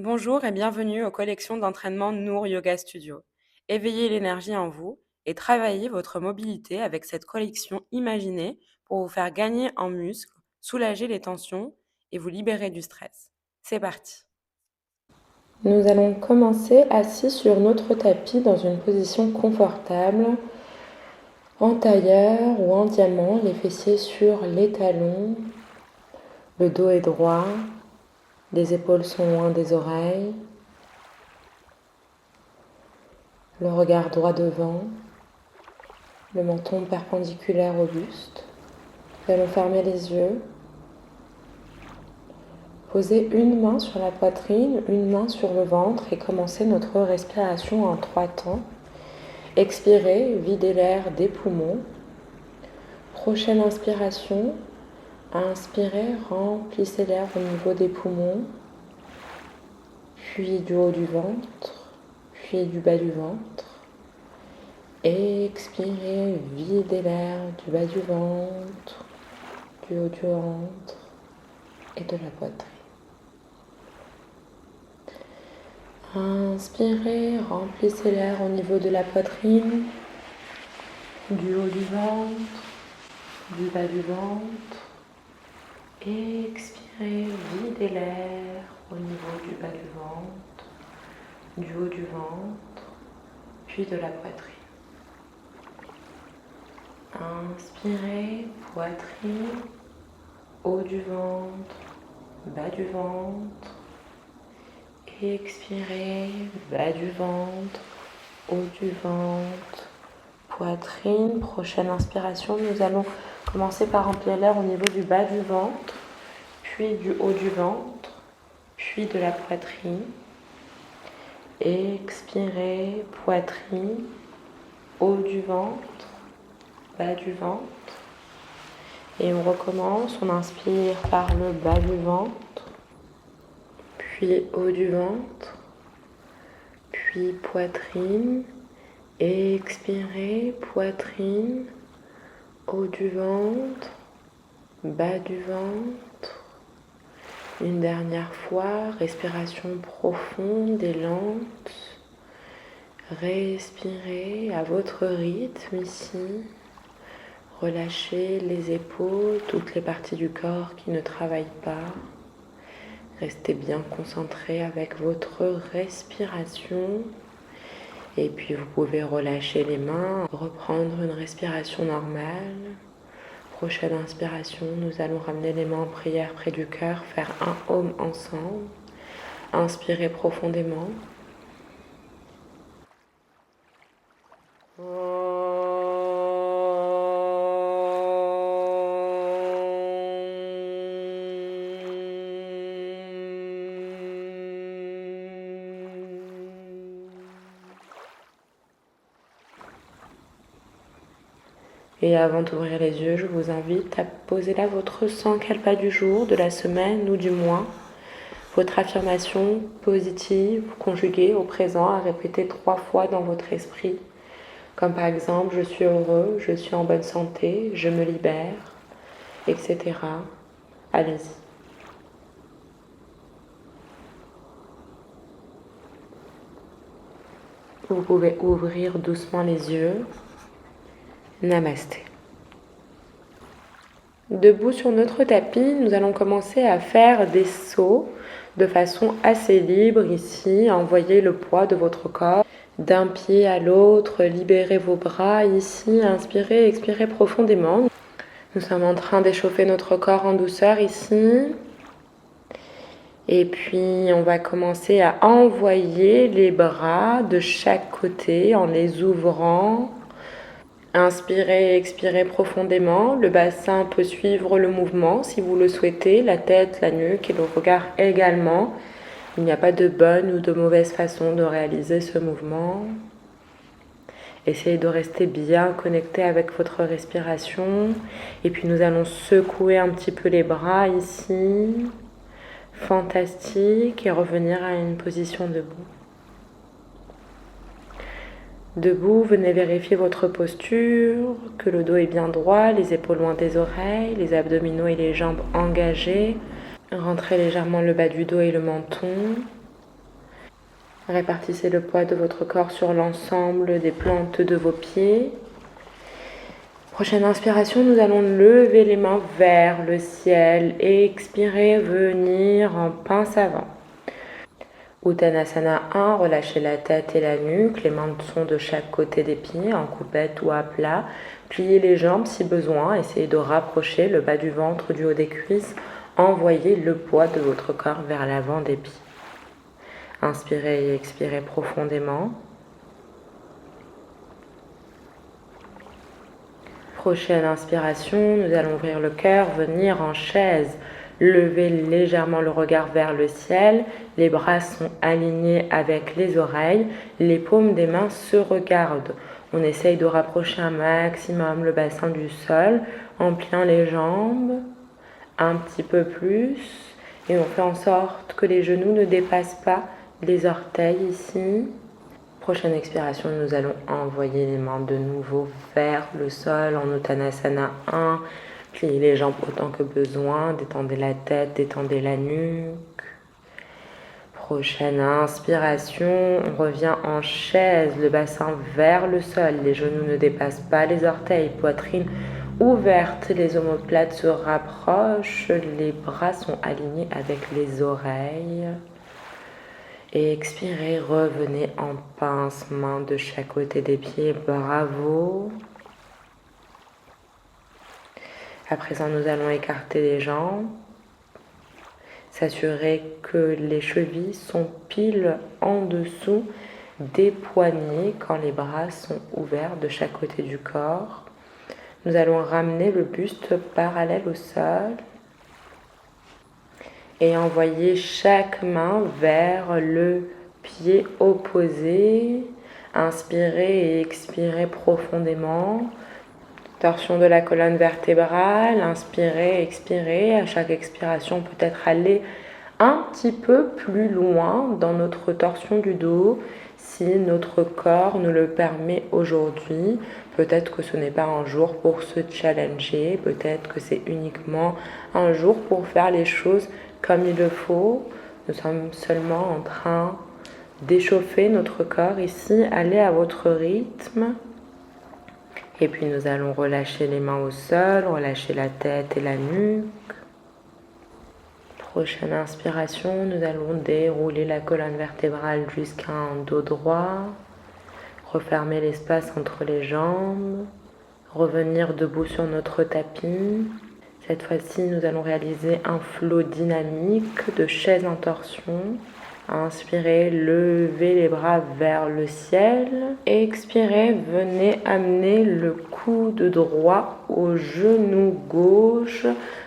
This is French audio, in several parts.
Bonjour et bienvenue aux collections d'entraînement Nour Yoga Studio. Éveillez l'énergie en vous et travaillez votre mobilité avec cette collection imaginée pour vous faire gagner en muscles, soulager les tensions et vous libérer du stress. C'est parti. Nous allons commencer assis sur notre tapis dans une position confortable, en tailleur ou en diamant, les fessiers sur les talons, le dos est droit, les épaules sont loin des oreilles, le regard droit devant, le menton perpendiculaire au buste. Nous allons fermer les yeux. Poser une main sur la poitrine, une main sur le ventre et commencer notre respiration en 3 temps. Expirez, videz l'air des poumons. Prochaine inspiration, inspirez, remplissez l'air au niveau des poumons, puis du haut du ventre, puis du bas du ventre. Expirez, videz l'air du bas du ventre, du haut du ventre et de la poitrine. Inspirez, remplissez l'air au niveau de la poitrine, du haut du ventre, du bas du ventre. Expirez, videz l'air au niveau du bas du ventre, du haut du ventre, puis de la poitrine. Inspirez, poitrine, haut du ventre, bas du ventre. Expirez, bas du ventre, haut du ventre, poitrine. Prochaine inspiration, nous allons commencer par remplir l'air au niveau du bas du ventre, puis du haut du ventre, puis de la poitrine. Expirez, poitrine, haut du ventre, bas du ventre. Et on recommence, on inspire par le bas du ventre, puis haut du ventre, puis poitrine. Expirez, poitrine, haut du ventre, bas du ventre. Une dernière fois, respiration profonde et lente. Respirez à votre rythme ici. Relâchez les épaules, toutes les parties du corps qui ne travaillent pas. Restez bien concentré avec votre respiration. Et puis vous pouvez relâcher les mains, reprendre une respiration normale. Prochaine inspiration, nous allons ramener les mains en prière près du cœur, faire un Om ensemble. Inspirez profondément. Et avant d'ouvrir les yeux, je vous invite à poser là votre sankalpa du jour, de la semaine ou du mois. Votre affirmation positive conjuguée au présent à répéter 3 fois dans votre esprit. Comme par exemple, je suis heureux, je suis en bonne santé, je me libère, etc. Allez-y. Vous pouvez ouvrir doucement les yeux. Namasté. Debout sur notre tapis, nous allons commencer à faire des sauts de façon assez libre ici. Envoyez le poids de votre corps d'un pied à l'autre. Libérez vos bras ici. Inspirez, expirez profondément. Nous sommes en train d'échauffer notre corps en douceur ici. Et puis, on va commencer à envoyer les bras de chaque côté en les ouvrant. Inspirez, expirez profondément. Le bassin peut suivre le mouvement si vous le souhaitez, la tête, la nuque et le regard également. Il n'y a pas de bonne ou de mauvaise façon de réaliser ce mouvement. Essayez de rester bien connecté avec votre respiration. Et puis nous allons secouer un petit peu les bras ici. Fantastique. Et revenir à une position debout. Debout, venez vérifier votre posture, que le dos est bien droit, les épaules loin des oreilles, les abdominaux et les jambes engagés. Rentrez légèrement le bas du dos et le menton. Répartissez le poids de votre corps sur l'ensemble des plantes de vos pieds. Prochaine inspiration, nous allons lever les mains vers le ciel et expirer, venir en pince avant. Uttanasana 1, relâchez la tête et la nuque, les mains sont de chaque côté des pieds, en coupette ou à plat. Pliez les jambes si besoin, essayez de rapprocher le bas du ventre du haut des cuisses. Envoyez le poids de votre corps vers l'avant des pieds. Inspirez et expirez profondément. Prochaine inspiration, nous allons ouvrir le cœur, venir en chaise. Levez légèrement le regard vers le ciel, les bras sont alignés avec les oreilles, les paumes des mains se regardent. On essaye de rapprocher un maximum le bassin du sol en pliant les jambes un petit peu plus et on fait en sorte que les genoux ne dépassent pas les orteils ici. Prochaine expiration, nous allons envoyer les mains de nouveau vers le sol en Uttanasana 1. Pliez les jambes autant que besoin, détendez la tête, détendez la nuque. Prochaine inspiration, on revient en chaise, le bassin vers le sol, les genoux ne dépassent pas les orteils, poitrine ouverte, les omoplates se rapprochent, les bras sont alignés avec les oreilles. Et expirez, revenez en pince, main de chaque côté des pieds, bravo. À présent, nous allons écarter les jambes, s'assurer que les chevilles sont pile en dessous des poignets quand les bras sont ouverts de chaque côté du corps. Nous allons ramener le buste parallèle au sol et envoyer chaque main vers le pied opposé. Inspirez et expirez profondément. Torsion de la colonne vertébrale, inspirez, expirez. À chaque expiration, peut-être aller un petit peu plus loin dans notre torsion du dos si notre corps nous le permet aujourd'hui. Peut-être que ce n'est pas un jour pour se challenger, peut-être que c'est uniquement un jour pour faire les choses comme il le faut. Nous sommes seulement en train d'échauffer notre corps ici. Allez à votre rythme. Et puis nous allons relâcher les mains au sol, relâcher la tête et la nuque. Prochaine inspiration, nous allons dérouler la colonne vertébrale jusqu'à un dos droit. Refermer l'espace entre les jambes. Revenir debout sur notre tapis. Cette fois-ci, nous allons réaliser un flot dynamique de chaise en torsion. Inspirez, levez les bras vers le ciel. Expirez, venez amener le coude droit au genou gauche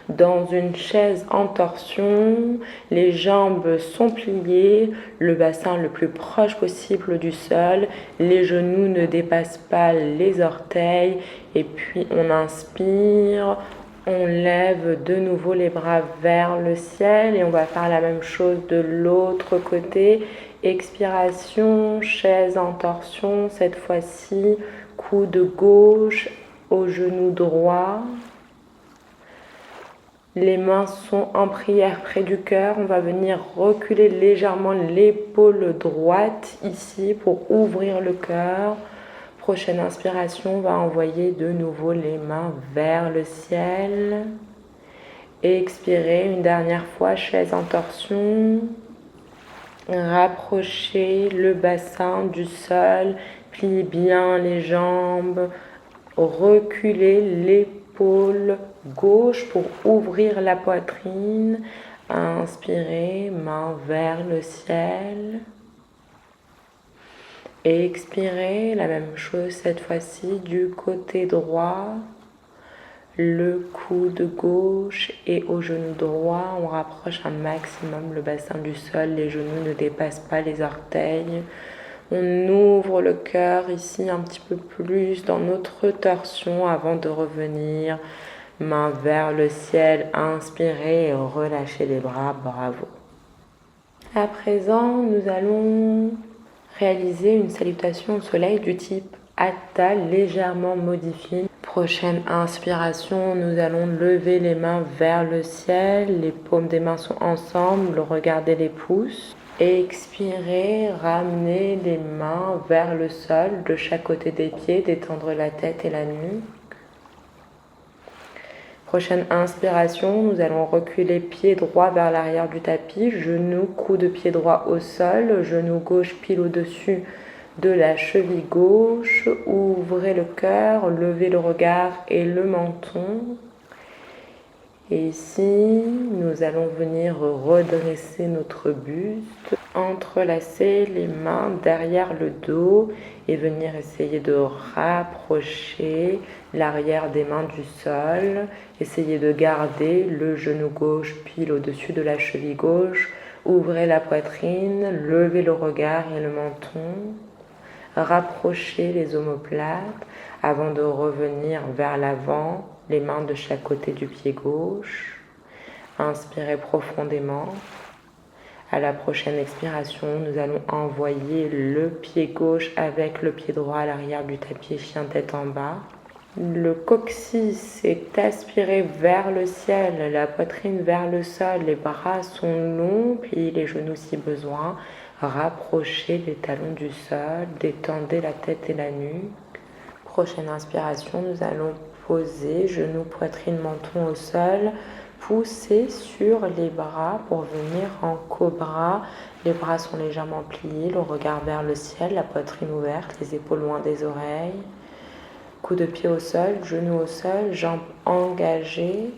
dans une chaise en torsion. Les jambes sont pliées, le bassin le plus proche possible du sol. Les genoux ne dépassent pas les orteils. Et puis on inspire. On lève de nouveau les bras vers le ciel et on va faire la même chose de l'autre côté. Expiration, chaise en torsion, cette fois-ci, coude gauche au genou droit. Les mains sont en prière près du cœur. On va venir reculer légèrement l'épaule droite ici pour ouvrir le cœur. Prochaine inspiration, on va envoyer de nouveau les mains vers le ciel. Expirez une dernière fois, chaise en torsion. Rapprochez le bassin du sol. Pliez bien les jambes. Reculez l'épaule gauche pour ouvrir la poitrine. Inspirez, main vers le ciel. Et expirez, la même chose cette fois-ci du côté droit, le coude gauche et au genou droit. On rapproche un maximum le bassin du sol, les genoux ne dépassent pas les orteils. On ouvre le cœur ici un petit peu plus dans notre torsion avant de revenir. Main vers le ciel, inspirez et relâchez les bras, bravo. À présent, nous allons réaliser une salutation au soleil du type Hatha légèrement modifiée. Prochaine inspiration, nous allons lever les mains vers le ciel, les paumes des mains sont ensemble, regardez les pouces. Expirez, ramenez les mains vers le sol de chaque côté des pieds, détendre la tête et la nuque. Prochaine inspiration, nous allons reculer pied droit vers l'arrière du tapis, genou, coude de pied droit au sol, genou gauche pile au-dessus de la cheville gauche. Ouvrez le cœur, levez le regard et le menton. Et ici, nous allons venir redresser notre buste, entrelacer les mains derrière le dos et venir essayer de rapprocher l'arrière des mains du sol. Essayez de garder le genou gauche pile au-dessus de la cheville gauche. Ouvrez la poitrine, levez le regard et le menton. Rapprochez les omoplates avant de revenir vers l'avant, les mains de chaque côté du pied gauche. Inspirez profondément. À la prochaine expiration, nous allons envoyer le pied gauche avec le pied droit à l'arrière du tapis, chien tête en bas. Le coccyx est aspiré vers le ciel, la poitrine vers le sol, les bras sont longs, pliez les genoux si besoin, rapprochez les talons du sol, détendez la tête et la nuque. Prochaine inspiration, nous allons poser genoux, poitrine, menton au sol, pousser sur les bras pour venir en cobra. Les bras sont légèrement pliés, le regard vers le ciel, la poitrine ouverte, les épaules loin des oreilles. Coup de pied au sol, genoux au sol, jambes engagées.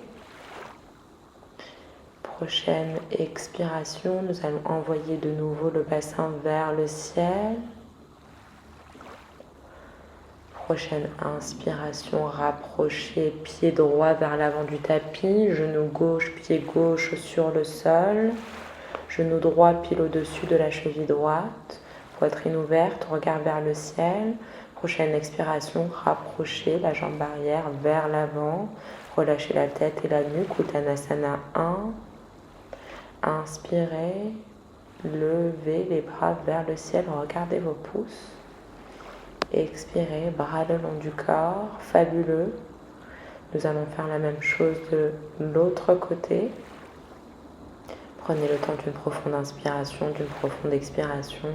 Prochaine expiration, nous allons envoyer de nouveau le bassin vers le ciel. Prochaine inspiration, rapprochez pied droit vers l'avant du tapis, genou gauche, pied gauche sur le sol, genou droit pile au-dessus de la cheville droite, poitrine ouverte, regard vers le ciel. Prochaine expiration, rapprochez la jambe arrière vers l'avant, relâchez la tête et la nuque, Uttanasana 1. Inspirez, levez les bras vers le ciel, regardez vos pouces. Expirez, bras le long du corps, fabuleux. Nous allons faire la même chose de l'autre côté. Prenez le temps d'une profonde inspiration, d'une profonde expiration.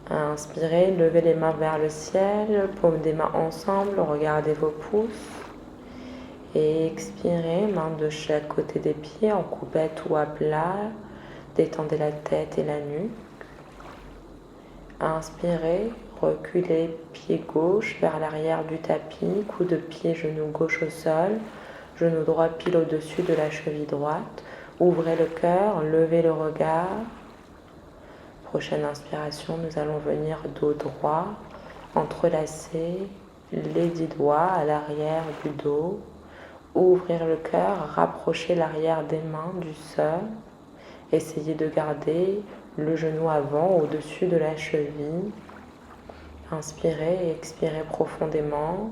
Inspirez, levez les mains vers le ciel, paumes des mains ensemble, regardez vos pouces. Et expirez, mains de chaque côté des pieds, en coupette ou à plat. Détendez la tête et la nuque. Inspirez, reculez pied gauche vers l'arrière du tapis, coup de pied, genou gauche au sol, genou droit pile au-dessus de la cheville droite. Ouvrez le cœur, levez le regard. Prochaine inspiration, nous allons venir dos droit, entrelacer les 10 doigts à l'arrière du dos. Ouvrir le cœur, rapprocher l'arrière des mains du sol. Essayez de garder le genou avant au-dessus de la cheville. Inspirez et expirez profondément.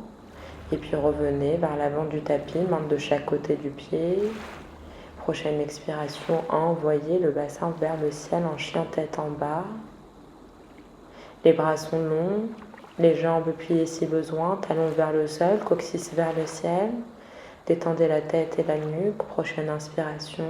Et puis revenez vers l'avant du tapis, main de chaque côté du pied. Prochaine expiration, envoyez le bassin vers le ciel en chien tête en bas. Les bras sont longs, les jambes pliées si besoin, talons vers le sol, coccyx vers le ciel. Détendez la tête et la nuque. Prochaine inspiration.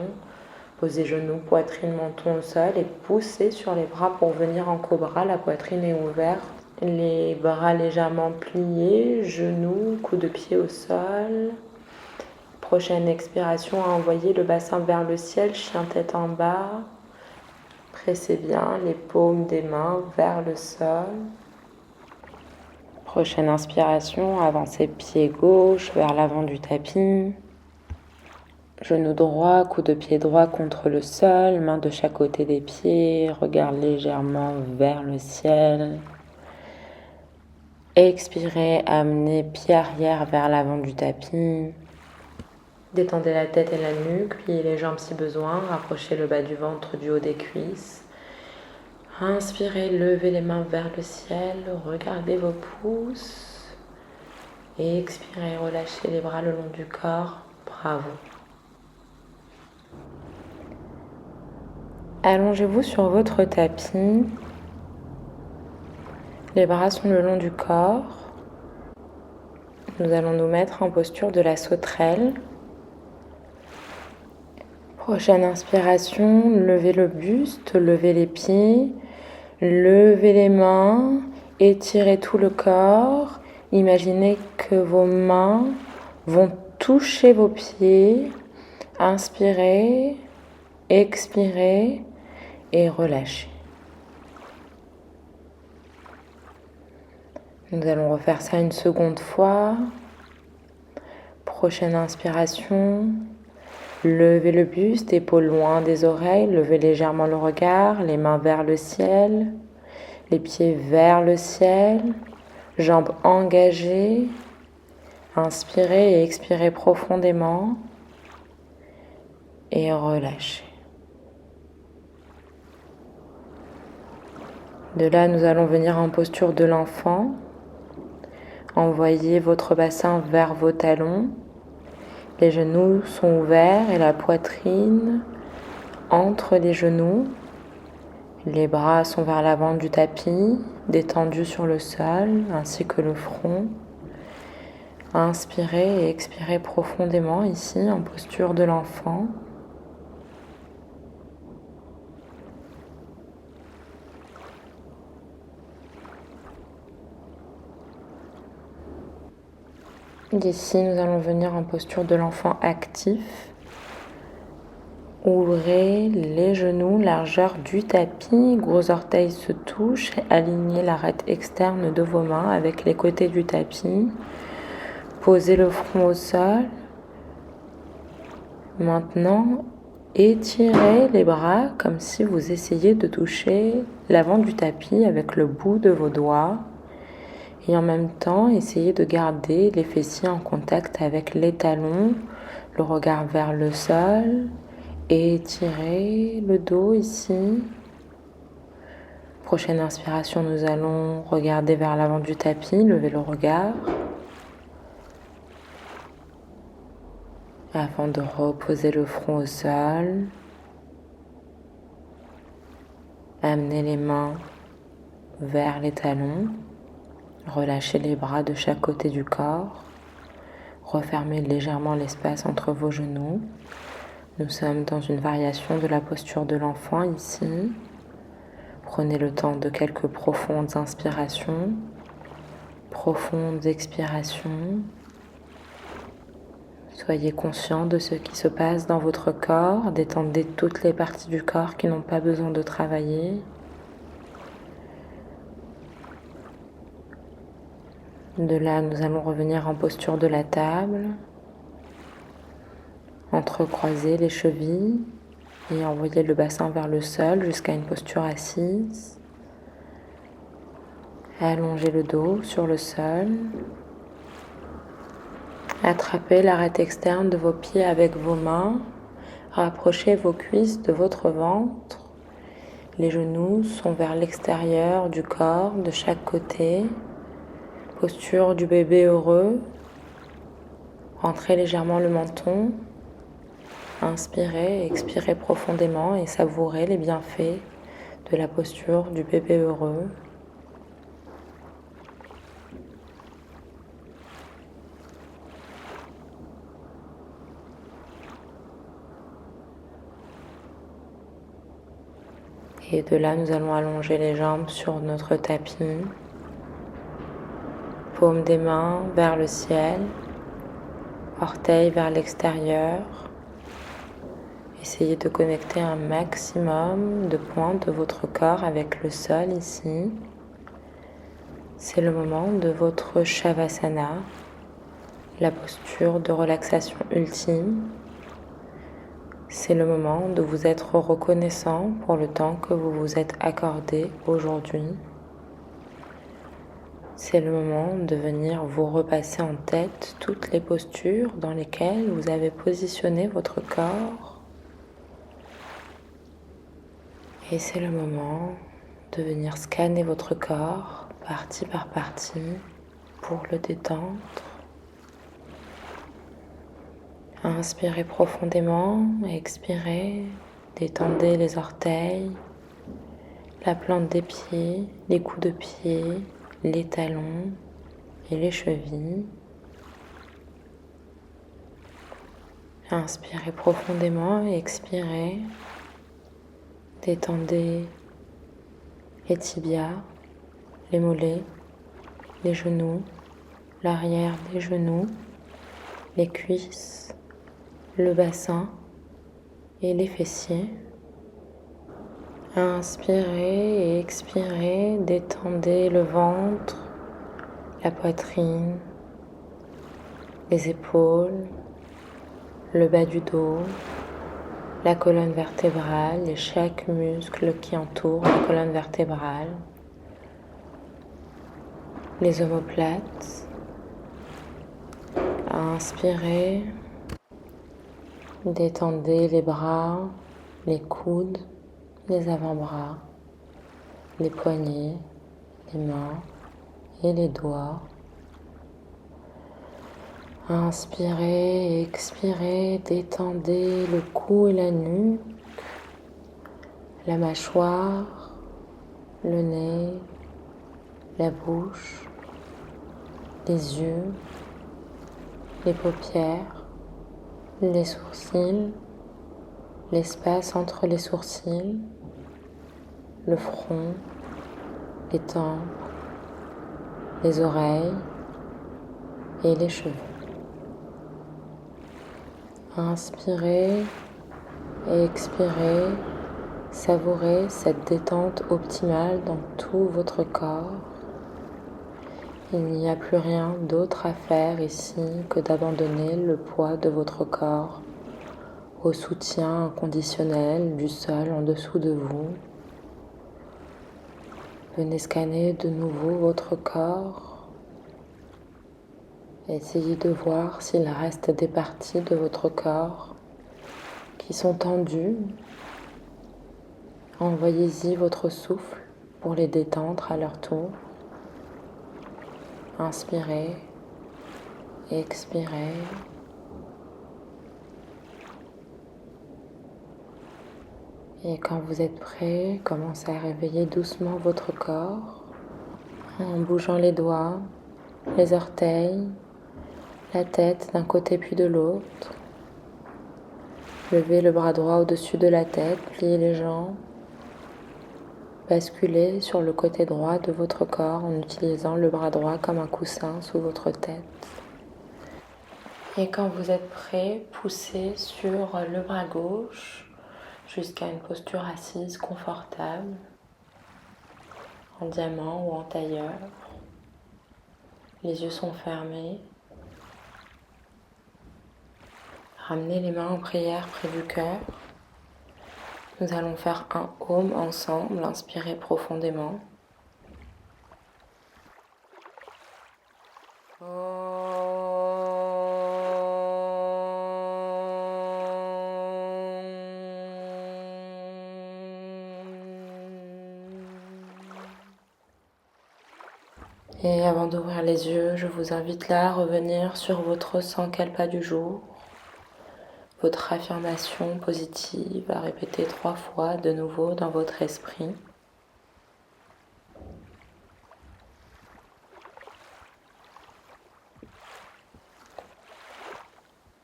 Posez genoux, poitrine, menton au sol et poussez sur les bras pour venir en cobra. La poitrine est ouverte. Les bras légèrement pliés, genoux, coude de pied au sol. Prochaine expiration, envoyez le bassin vers le ciel, chien tête en bas. Pressez bien les paumes des mains vers le sol. Prochaine inspiration, avancez pied gauche vers l'avant du tapis. Genou droit, coude de pied droit contre le sol, main de chaque côté des pieds, regard légèrement vers le ciel. Expirez, amenez pied arrière vers l'avant du tapis. Détendez la tête et la nuque, pliez les jambes si besoin, rapprochez le bas du ventre du haut des cuisses. Inspirez, levez les mains vers le ciel, regardez vos pouces. Et expirez, relâchez les bras le long du corps. Bravo. Allongez-vous sur votre tapis. Les bras sont le long du corps. Nous allons nous mettre en posture de la sauterelle. Prochaine inspiration, levez le buste, levez les pieds, levez les mains, étirez tout le corps. Imaginez que vos mains vont toucher vos pieds. Inspirez, expirez et relâchez. Nous allons refaire ça une seconde fois. Prochaine inspiration. Levez le buste, épaules loin des oreilles, levez légèrement le regard, les mains vers le ciel, les pieds vers le ciel, jambes engagées. Inspirez et expirez profondément et relâchez. De là, nous allons venir en posture de l'enfant. Envoyez votre bassin vers vos talons. Les genoux sont ouverts et la poitrine entre les genoux. Les bras sont vers l'avant du tapis, détendus sur le sol, ainsi que le front. Inspirez et expirez profondément ici, en posture de l'enfant. D'ici, nous allons venir en posture de l'enfant actif. Ouvrez les genoux, largeur du tapis, gros orteils se touchent, alignez l'arête externe de vos mains avec les côtés du tapis. Posez le front au sol. Maintenant, étirez les bras comme si vous essayiez de toucher l'avant du tapis avec le bout de vos doigts. Et en même temps, essayez de garder les fessiers en contact avec les talons, le regard vers le sol. Et étirez le dos ici. Prochaine inspiration, nous allons regarder vers l'avant du tapis, lever le regard. Avant de reposer le front au sol. Amenez les mains vers les talons. Relâchez les bras de chaque côté du corps. Refermez légèrement l'espace entre vos genoux. Nous sommes dans une variation de la posture de l'enfant ici. Prenez le temps de quelques profondes inspirations, profondes expirations. Soyez conscient de ce qui se passe dans votre corps. Détendez toutes les parties du corps qui n'ont pas besoin de travailler. De là, nous allons revenir en posture de la table. Entrecroisez les chevilles et envoyez le bassin vers le sol jusqu'à une posture assise. Allongez le dos sur le sol. Attrapez l'arête externe de vos pieds avec vos mains. Rapprochez vos cuisses de votre ventre. Les genoux sont vers l'extérieur du corps de chaque côté. Posture du bébé heureux. Rentrez légèrement le menton. Inspirez, expirez profondément et savourez les bienfaits de la posture du bébé heureux. Et de là, nous allons allonger les jambes sur notre tapis. Paume des mains vers le ciel, orteils vers l'extérieur. Essayez de connecter un maximum de points de votre corps avec le sol ici. C'est le moment de votre Shavasana, la posture de relaxation ultime. C'est le moment de vous être reconnaissant pour le temps que vous vous êtes accordé aujourd'hui. C'est le moment de venir vous repasser en tête toutes les postures dans lesquelles vous avez positionné votre corps. Et c'est le moment de venir scanner votre corps, partie par partie, pour le détendre. Inspirez profondément, expirez, détendez les orteils, la plante des pieds, les coups de pied, les talons et les chevilles. Inspirez profondément et expirez. Détendez les tibias, les mollets, les genoux, l'arrière des genoux, les cuisses, le bassin et les fessiers. Inspirez et expirez, détendez le ventre, la poitrine, les épaules, le bas du dos, la colonne vertébrale et chaque muscle qui entoure la colonne vertébrale, les omoplates. Inspirez, détendez les bras, les coudes, les avant-bras, les poignets, les mains et les doigts. Inspirez et expirez, détendez le cou et la nuque, la mâchoire, le nez, la bouche, les yeux, les paupières, les sourcils, l'espace entre les sourcils, le front, les tempes, les oreilles et les cheveux. Inspirez et expirez, savourez cette détente optimale dans tout votre corps. Il n'y a plus rien d'autre à faire ici que d'abandonner le poids de votre corps au soutien inconditionnel du sol en dessous de vous. Venez scanner de nouveau votre corps. Essayez de voir s'il reste des parties de votre corps qui sont tendues. Envoyez-y votre souffle pour les détendre à leur tour. Inspirez, expirez. Et quand vous êtes prêt, commencez à réveiller doucement votre corps en bougeant les doigts, les orteils, la tête d'un côté puis de l'autre. Levez le bras droit au-dessus de la tête, pliez les jambes. Basculez sur le côté droit de votre corps en utilisant le bras droit comme un coussin sous votre tête. Et quand vous êtes prêt, poussez sur le bras gauche jusqu'à une posture assise confortable, en diamant ou en tailleur. Les yeux sont fermés. Ramenez les mains en prière près du cœur. Nous allons faire un Om ensemble. Inspirez profondément. Et avant d'ouvrir les yeux, je vous invite là à revenir sur votre Sankalpa du jour, votre affirmation positive à répéter 3 fois de nouveau dans votre esprit.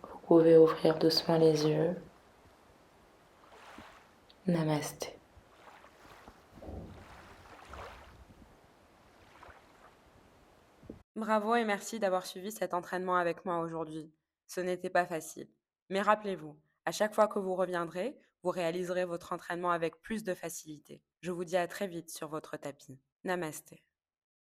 Vous pouvez ouvrir doucement les yeux. Namasté. Bravo et merci d'avoir suivi cet entraînement avec moi aujourd'hui. Ce n'était pas facile. Mais rappelez-vous, à chaque fois que vous reviendrez, vous réaliserez votre entraînement avec plus de facilité. Je vous dis à très vite sur votre tapis. Namasté.